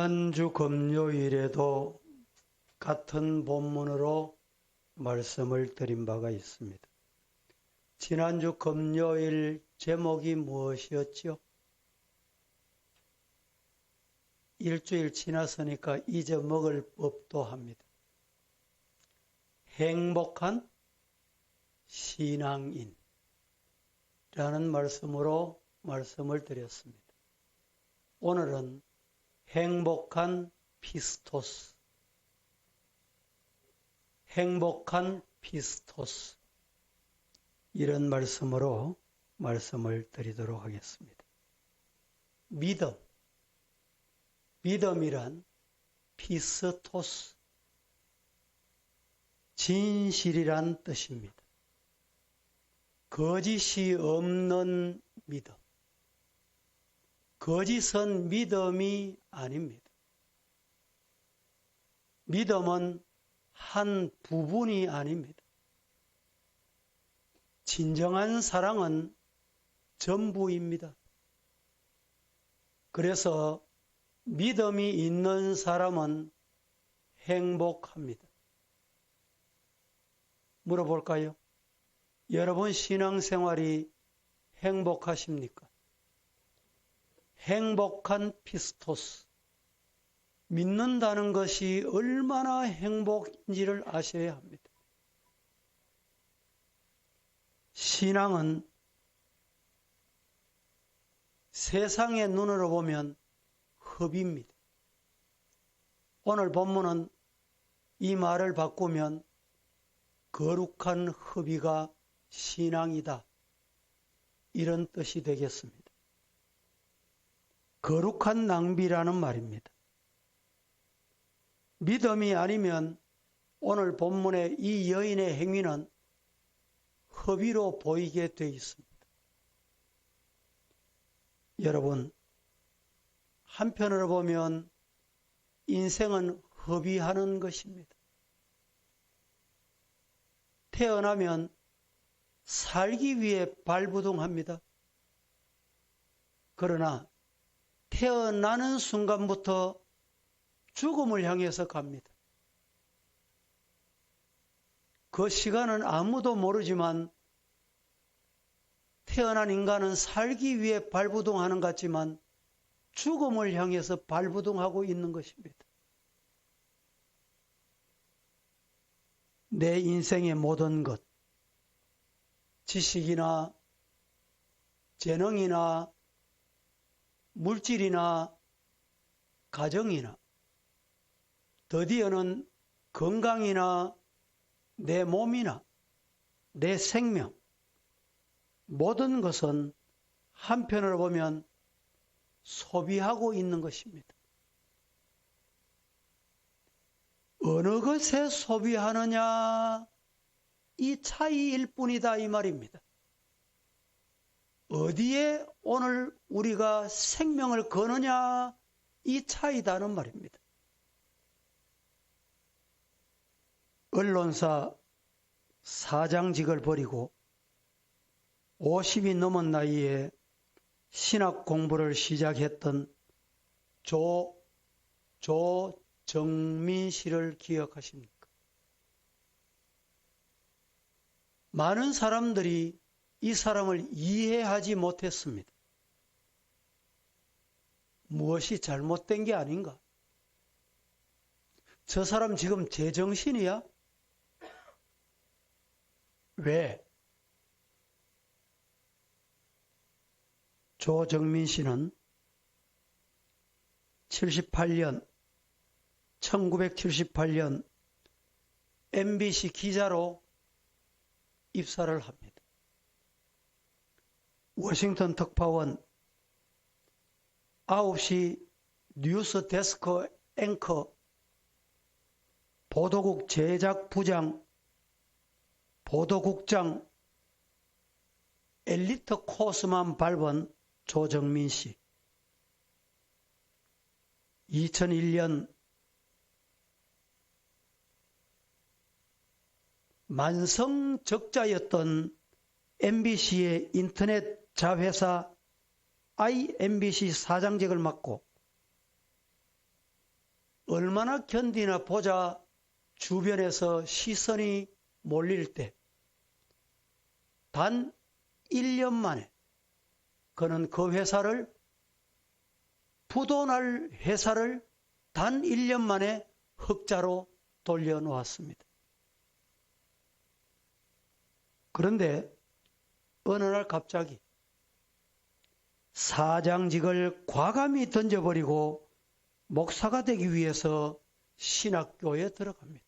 지난주 금요일에도 같은 본문으로 말씀을 드린 바가 있습니다. 지난주 금요일 제목이 무엇이었죠? 일주일 지났으니까 잊어먹을 법도 합니다. 행복한 신앙인이라는 말씀으로 말씀을 드렸습니다. 오늘은 행복한 피스토스, 이런 말씀으로 말씀을 드리도록 하겠습니다. 믿음이란 피스토스, 진실이란 뜻입니다. 거짓이 없는 믿음. 거짓은 믿음이 아닙니다. 믿음은 한 부분이 아닙니다. 진정한 사랑은 전부입니다. 그래서 믿음이 있는 사람은 행복합니다. 물어볼까요? 여러분 신앙생활이 행복하십니까? 행복한 피스토스, 믿는다는 것이 얼마나 행복인지를 아셔야 합니다. 신앙은 세상의 눈으로 보면 흡입니다. 오늘 본문은 이 말을 바꾸면 거룩한 흡의가 신앙이다, 이런 뜻이 되겠습니다. 거룩한 낭비라는 말입니다. 믿음이 아니면 오늘 본문의 이 여인의 행위는 허비로 보이게 되어 있습니다. 여러분, 한편으로 보면 인생은 허비하는 것입니다. 태어나면 살기 위해 발부둥합니다. 그러나 태어나는 순간부터 죽음을 향해서 갑니다. 그 시간은 아무도 모르지만 태어난 인간은 살기 위해 발부둥하는 것 같지만 죽음을 향해서 발부둥하고 있는 것입니다. 내 인생의 모든 것, 지식이나 재능이나 물질이나 가정이나 드디어는 건강이나 내 몸이나 내 생명, 모든 것은 한편으로 보면 소비하고 있는 것입니다. 어느 것에 소비하느냐, 이 차이일 뿐이다, 이 말입니다. 어디에 오늘 우리가 생명을 거느냐, 이 차이다는 말입니다. 언론사 사장직을 버리고 50이 넘은 나이에 신학 공부를 시작했던 조정민 씨를 기억하십니까? 많은 사람들이 이 사람을 이해하지 못했습니다. 무엇이 잘못된 게 아닌가? 저 사람 지금 제정신이야? 왜? 조정민 씨는 1978년 MBC 기자로 입사를 합니다. 워싱턴 특파원 9시 뉴스 데스크 앵커, 보도국 제작부장, 보도국장, 엘리트 코스만 밟은 조정민 씨. 2001년 만성적자였던 MBC의 인터넷 자회사 IMBC 사장직을 맡고 얼마나 견디나 보자. 주변에서 시선이 몰릴 때 단 1년 만에 그는 그 회사를, 부도날 회사를 단 1년 만에 흑자로 돌려놓았습니다. 그런데 어느 날 갑자기 사장직을 과감히 던져버리고 목사가 되기 위해서 신학교에 들어갑니다.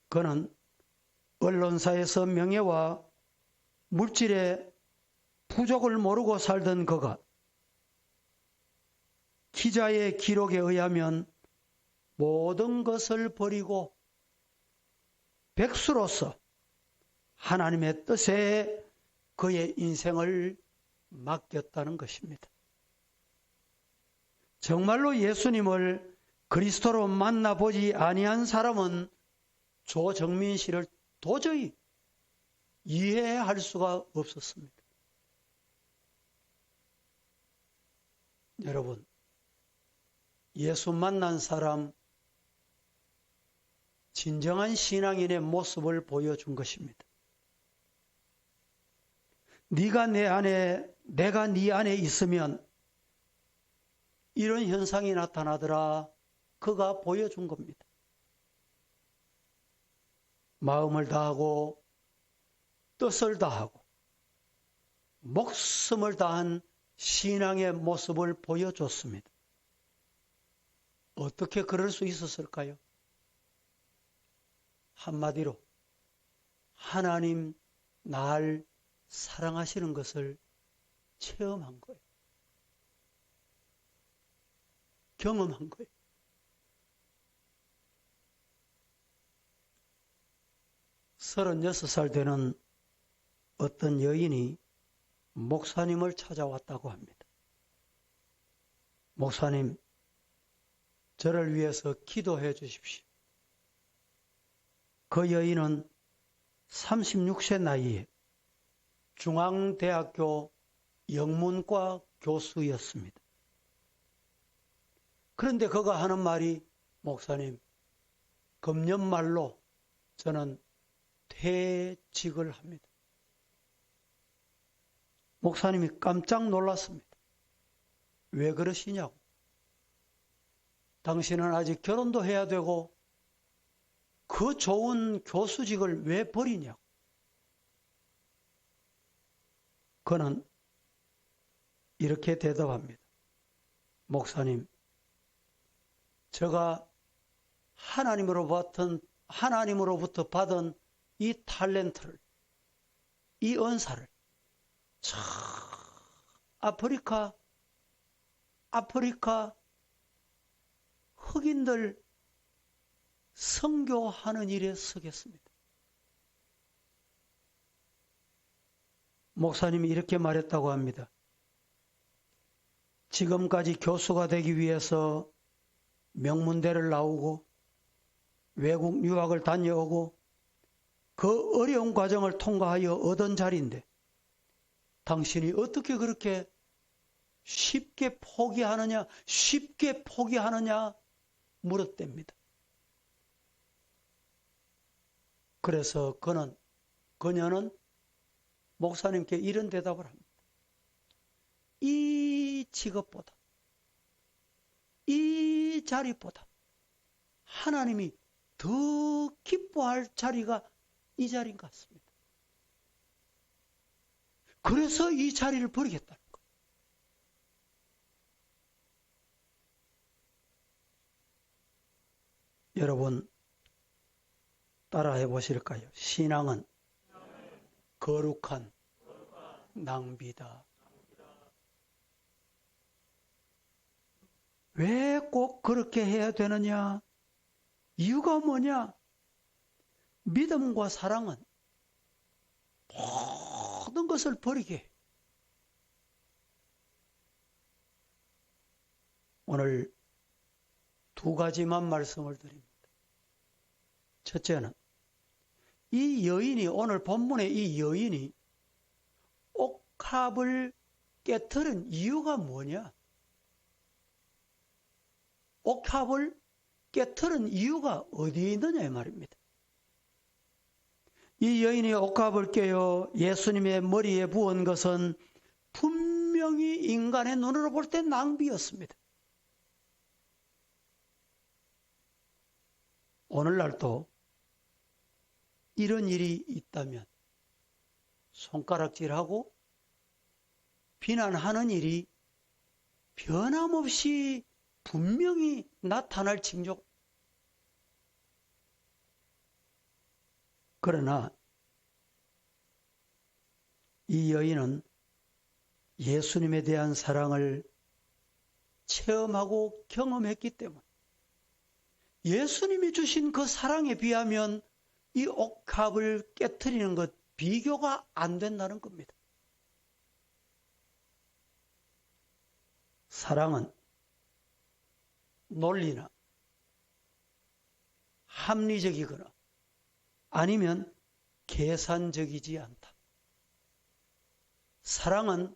그는 언론사에서 명예와 물질의 부족을 모르고 살던 그가 기자의 기록에 의하면 모든 것을 버리고 백수로서 하나님의 뜻에 그의 인생을 맡겼다는 것입니다. 정말로 예수님을 그리스도로 만나보지 아니한 사람은 조정민 씨를 도저히 이해할 수가 없었습니다. 여러분, 예수 만난 사람, 진정한 신앙인의 모습을 보여준 것입니다. 네가 내 안에, 내가 네 안에 있으면 이런 현상이 나타나더라. 그가 보여준 겁니다. 마음을 다하고 뜻을 다하고 목숨을 다한 신앙의 모습을 보여줬습니다. 어떻게 그럴 수 있었을까요? 한마디로 하나님 날 사랑하시는 것을 체험한 거예요. 경험한 거예요. 서른여섯 살 되는 어떤 여인이 목사님을 찾아왔다고 합니다. 목사님, 저를 위해서 기도해 주십시오. 그 여인은 36세 나이에 중앙대학교 영문과 교수였습니다. 그런데 그가 하는 말이, 목사님, 금년 말로 저는 퇴직을 합니다. 목사님이 깜짝 놀랐습니다. 왜 그러시냐고. 당신은 아직 결혼도 해야 되고 그 좋은 교수직을 왜 버리냐고. 그는 이렇게 대답합니다. 목사님, 제가 하나님으로부터 받은 이 탤런트를, 이 은사를 저 아프리카 흑인들 선교하는 일에 쓰겠습니다. 목사님이 이렇게 말했다고 합니다. 지금까지 교수가 되기 위해서 명문대를 나오고 외국 유학을 다녀오고 그 어려운 과정을 통과하여 얻은 자리인데 당신이 어떻게 그렇게 쉽게 포기하느냐 물었답니다. 그래서 그녀는 목사님께 이런 대답을 합니다. 이 직업보다, 이 자리보다 하나님이 더 기뻐할 자리가 이 자리인 것 같습니다. 그래서 이 자리를 버리겠다는 거예요. 여러분, 따라해 보실까요? 신앙은 거룩한 낭비다. 왜 꼭 그렇게 해야 되느냐? 이유가 뭐냐? 믿음과 사랑은 모든 것을 버리게 해요. 오늘 두 가지만 말씀을 드립니다. 첫째는 이 여인이, 오늘 본문의 이 여인이 옥합을 깨트린 이유가 뭐냐? 옥합을 깨트린 이유가 어디에 있느냐 이 말입니다. 이 여인이 옥합을 깨어 예수님의 머리에 부은 것은 분명히 인간의 눈으로 볼 때 낭비였습니다. 오늘날도 이런 일이 있다면 손가락질하고 비난하는 일이 변함없이 분명히 나타날 징조. 그러나 이 여인은 예수님에 대한 사랑을 체험하고 경험했기 때문에 예수님이 주신 그 사랑에 비하면 이 옥합을 깨트리는 것 비교가 안 된다는 겁니다. 사랑은 논리나 합리적이거나 아니면 계산적이지 않다. 사랑은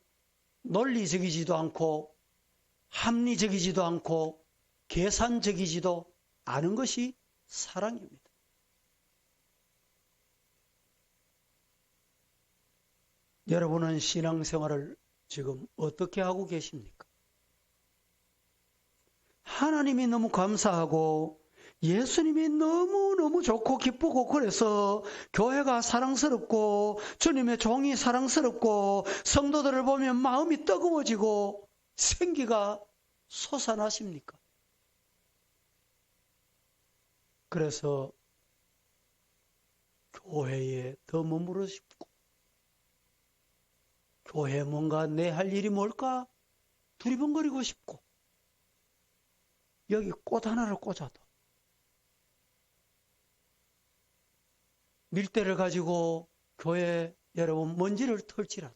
논리적이지도 않고 합리적이지도 않고 계산적이지도 않은 것이 사랑입니다. 여러분은 신앙생활을 지금 어떻게 하고 계십니까? 하나님이 너무 감사하고 예수님이 너무너무 좋고 기쁘고 그래서 교회가 사랑스럽고 주님의 종이 사랑스럽고 성도들을 보면 마음이 뜨거워지고 생기가 솟아나십니까? 그래서 교회에 더 머무르고 싶고 교회에 뭔가 내 할 일이 뭘까 두리번거리고 싶고 여기 꽃 하나를 꽂아도 밀대를 가지고 교회 여러분 먼지를 털지라도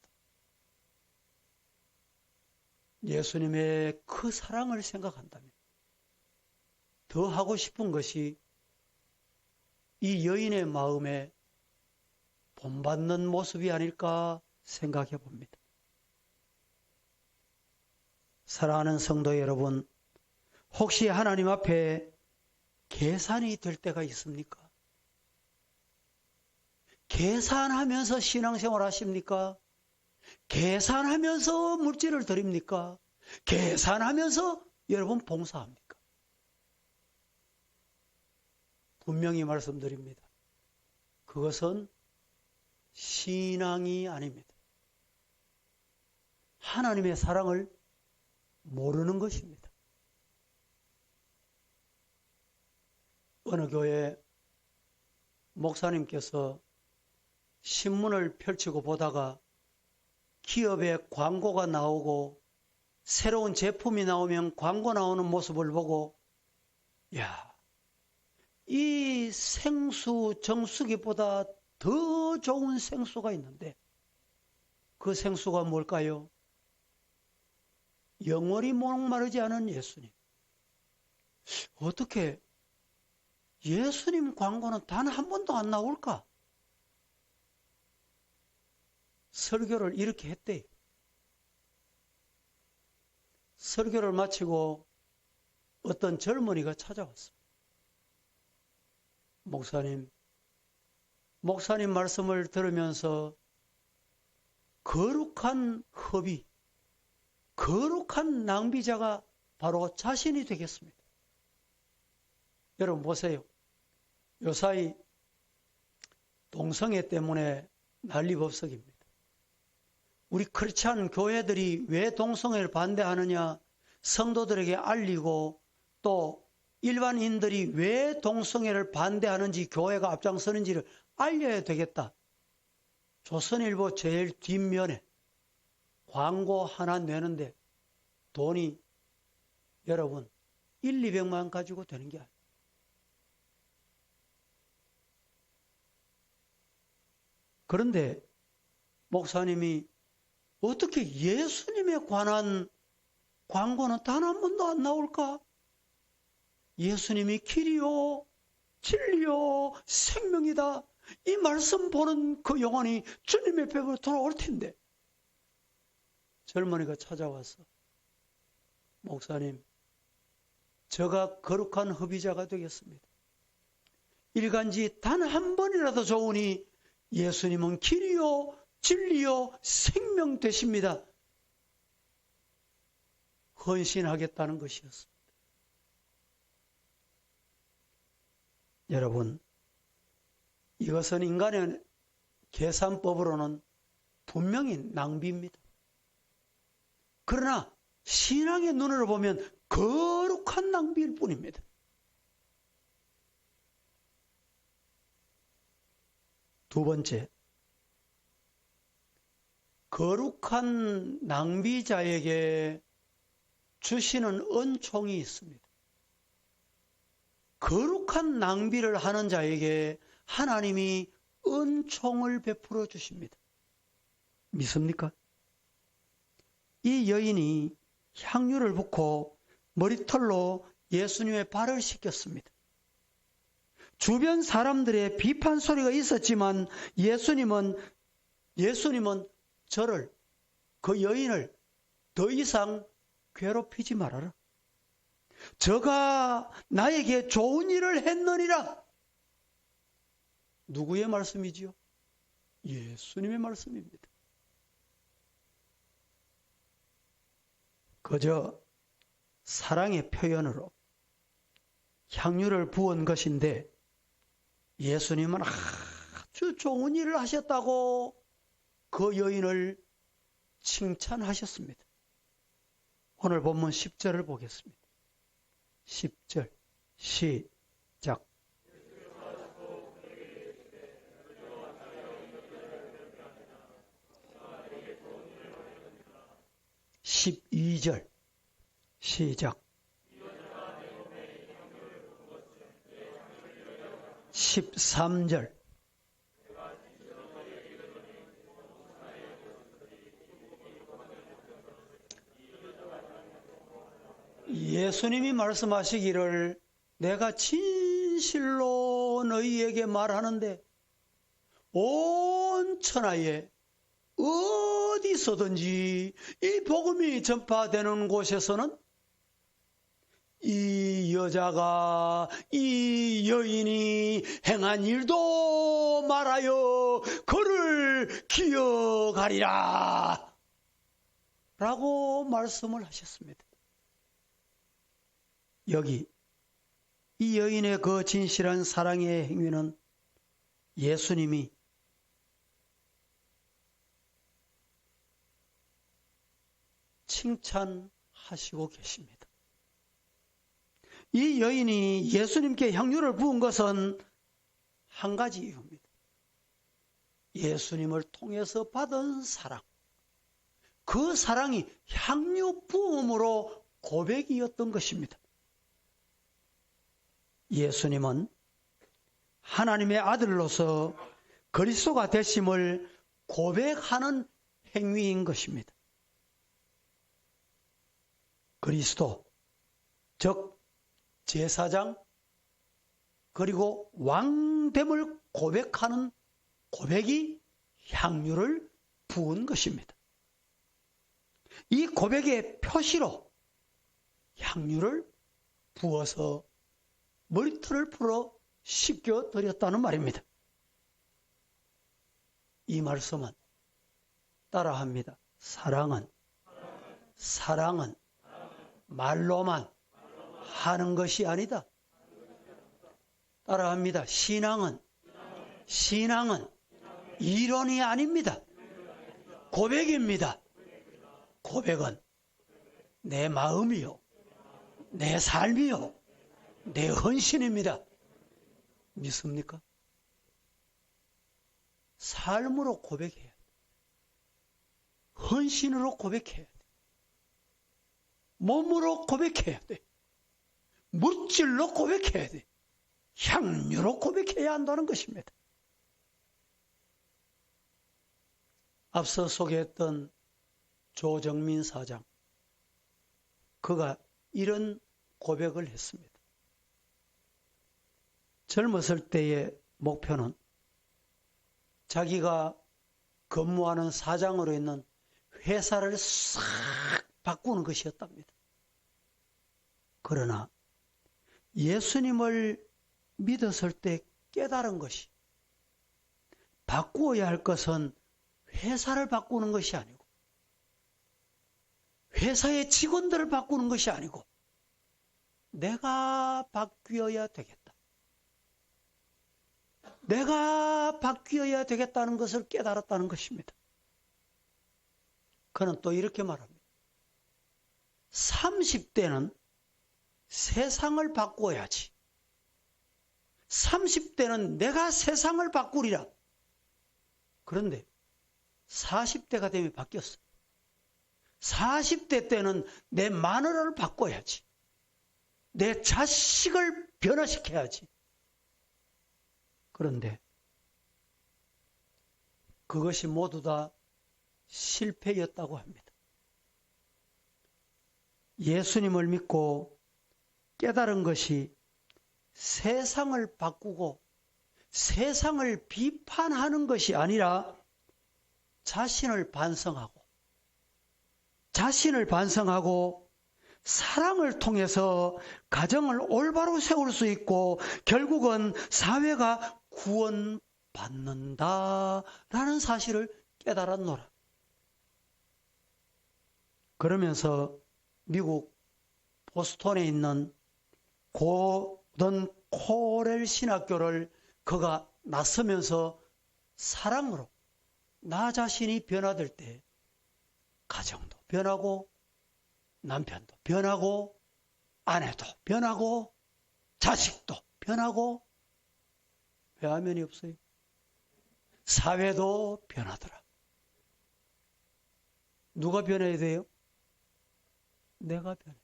예수님의 그 사랑을 생각한다면 더 하고 싶은 것이 이 여인의 마음에 본받는 모습이 아닐까 생각해 봅니다. 사랑하는 성도 여러분, 혹시 하나님 앞에 계산이 될 때가 있습니까? 계산하면서 신앙생활 하십니까? 계산하면서 물질을 드립니까? 계산하면서 여러분 봉사합니까? 분명히 말씀드립니다. 그것은 신앙이 아닙니다. 하나님의 사랑을 모르는 것입니다. 어느 교회 목사님께서 신문을 펼치고 보다가 기업의 광고가 나오고 새로운 제품이 나오면 광고 나오는 모습을 보고 야, 이 생수 정수기보다 더 좋은 생수가 있는데 그 생수가 뭘까요? 영원히 목마르지 않은 예수님. 어떻게 예수님 광고는 단 한 번도 안 나올까? 설교를 이렇게 했대요. 설교를 마치고 어떤 젊은이가 찾아왔습니다. 목사님 말씀을 들으면서 거룩한 허비, 거룩한 낭비자가 바로 자신이 되겠습니다. 여러분 보세요. 요사이 동성애 때문에 난리법석입니다. 우리 크리스찬 교회들이 왜 동성애를 반대하느냐 성도들에게 알리고 또 일반인들이 왜 동성애를 반대하는지 교회가 앞장서는지를 알려야 되겠다. 조선일보 제일 뒷면에 광고 하나 내는데 돈이 여러분 1, 200만 가지고 되는 게 아니에요. 그런데 목사님이 어떻게 예수님에 관한 광고는 단 한 번도 안 나올까? 예수님이 길이요, 진리요, 생명이다. 이 말씀 보는 그 영혼이 주님의 벽으로 돌아올 텐데. 젊은이가 찾아와서 목사님, 저가 거룩한 허비자가 되겠습니다. 일간지 단 한 번이라도 좋으니 예수님은 길이요 진리요 생명 되십니다. 헌신하겠다는 것이었습니다. 여러분, 이것은 인간의 계산법으로는 분명히 낭비입니다. 그러나 신앙의 눈으로 보면 거룩한 낭비일 뿐입니다. 두 번째, 거룩한 낭비자에게 주시는 은총이 있습니다. 거룩한 낭비를 하는 자에게 하나님이 은총을 베풀어 주십니다. 믿습니까? 이 여인이 향유를 붓고 머리털로 예수님의 발을 씻겼습니다. 주변 사람들의 비판 소리가 있었지만 예수님은 저를, 그 여인을 더 이상 괴롭히지 말아라. 저가 나에게 좋은 일을 했느니라. 누구의 말씀이지요? 예수님의 말씀입니다. 그저 사랑의 표현으로 향유를 부은 것인데 예수님은 아주 좋은 일을 하셨다고 그 여인을 칭찬하셨습니다. 오늘 본문 10절을 보겠습니다. 10절 시작. 12절 시작. 13절 예수님이 말씀하시기를 내가 진실로 너희에게 말하는데 온 천하에 어디서든지 이 복음이 전파되는 곳에서는 이 여자가 이 여인이 행한 일도 말하여 그를 기억하리라 라고 말씀을 하셨습니다. 여기 이 여인의 그 진실한 사랑의 행위는 예수님이 칭찬하시고 계십니다. 이 여인이 예수님께 향유를 부은 것은 한 가지 이유입니다. 예수님을 통해서 받은 사랑. 그 사랑이 향유 부음으로 고백이었던 것입니다. 예수님은 하나님의 아들로서 그리스도가 되심을 고백하는 행위인 것입니다. 그리스도, 즉 제사장, 그리고 왕됨을 고백하는 고백이 향유를 부은 것입니다. 이 고백의 표시로 향유를 부어서 머리털을 풀어 씻겨 드렸다는 말입니다. 이 말씀은 따라합니다. 사랑은 말로만 하는 것이 아니다. 따라합니다. 신앙은 이론이 아닙니다. 고백입니다. 고백은 내 마음이요, 내 삶이요, 내 헌신입니다. 믿습니까? 삶으로 고백해야 돼. 헌신으로 고백해야 돼. 몸으로 고백해야 돼. 물질로 고백해야 돼. 향유로 고백해야 한다는 것입니다. 앞서 소개했던 조정민 사장, 그가 이런 고백을 했습니다. 젊었을 때의 목표는 자기가 근무하는 사장으로 있는 회사를 싹 바꾸는 것이었답니다. 그러나 예수님을 믿었을 때 깨달은 것이, 바꾸어야 할 것은 회사를 바꾸는 것이 아니고, 회사의 직원들을 바꾸는 것이 아니고, 내가 바뀌어야 되겠다. 내가 바뀌어야 되겠다는 것을 깨달았다는 것입니다. 그는 또 이렇게 말합니다. 30대는 세상을 바꾸어야지. 30대는 내가 세상을 바꾸리라. 그런데 40대가 되면 바뀌었어. 40대 때는 내 마누라를 바꿔야지. 내 자식을 변화시켜야지. 그런데 그것이 모두 다 실패였다고 합니다. 예수님을 믿고 깨달은 것이 세상을 바꾸고 세상을 비판하는 것이 아니라 자신을 반성하고 사랑을 통해서 가정을 올바로 세울 수 있고 결국은 사회가 구원받는다라는 사실을 깨달았노라. 그러면서 미국 보스턴에 있는 고던 코렐 신학교를 그가 나서면서 사랑으로 나 자신이 변화될 때 가정도 변하고 남편도 변하고 아내도 변하고 자식도 변하고 변화면이 없어요. 사회도 변하더라. 누가 변해야 돼요? 내가 변해.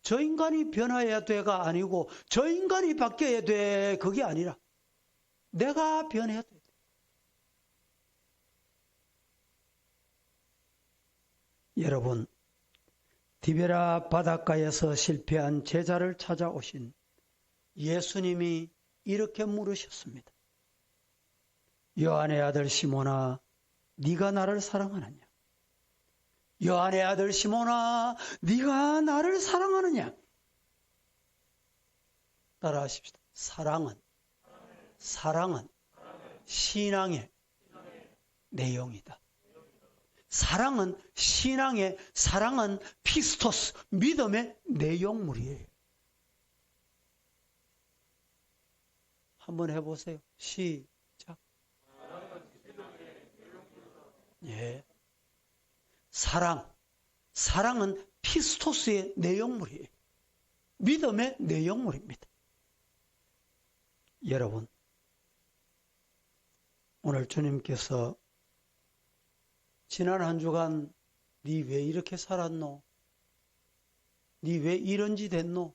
저 인간이 변해야 돼가 아니고 저 인간이 바뀌어야 돼 그게 아니라 내가 변해야 돼. 여러분, 디베라 바닷가에서 실패한 제자를 찾아오신 예수님이 이렇게 물으셨습니다. 요한의 아들 시몬아, 네가 나를 사랑하느냐? 요한의 아들 시몬아, 네가 나를 사랑하느냐? 따라하십시다. 사랑은 신앙의 내용이다. 사랑은 피스토스, 믿음의 내용물이에요. 한번 해보세요. 시작. 예. 사랑은 피스토스의 내용물이에요. 믿음의 내용물입니다. 여러분, 오늘 주님께서 지난 한 주간 네 왜 이렇게 살았노? 네 왜 이런 짓 했노?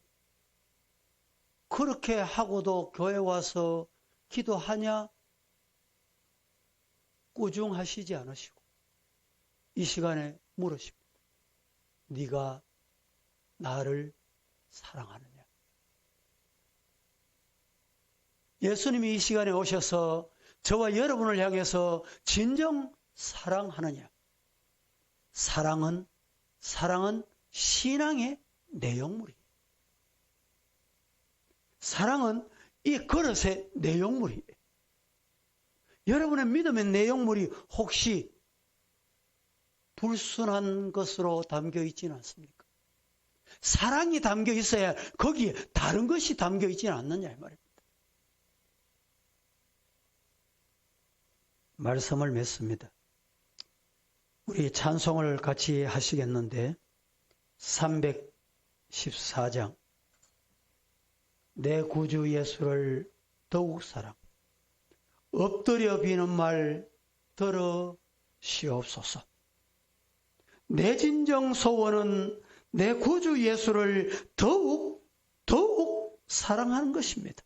그렇게 하고도 교회 와서 기도하냐? 꾸중하시지 않으시고 이 시간에 물으십니다. 네가 나를 사랑하느냐? 예수님이 이 시간에 오셔서 저와 여러분을 향해서 진정 사랑하느냐? 사랑은 신앙의 내용물이에요. 사랑은 이 그릇의 내용물이에요. 여러분의 믿음의 내용물이 혹시 불순한 것으로 담겨 있지는 않습니까? 사랑이 담겨 있어야 거기에 다른 것이 담겨 있지는 않느냐 이 말입니다. 말씀을 맺습니다. 우리 찬송을 같이 하시겠는데 314장 내 구주 예수를 더욱 사랑 엎드려 비는 말 들으시옵소서. 내 진정 소원은 내 구주 예수를 더욱 사랑하는 것입니다.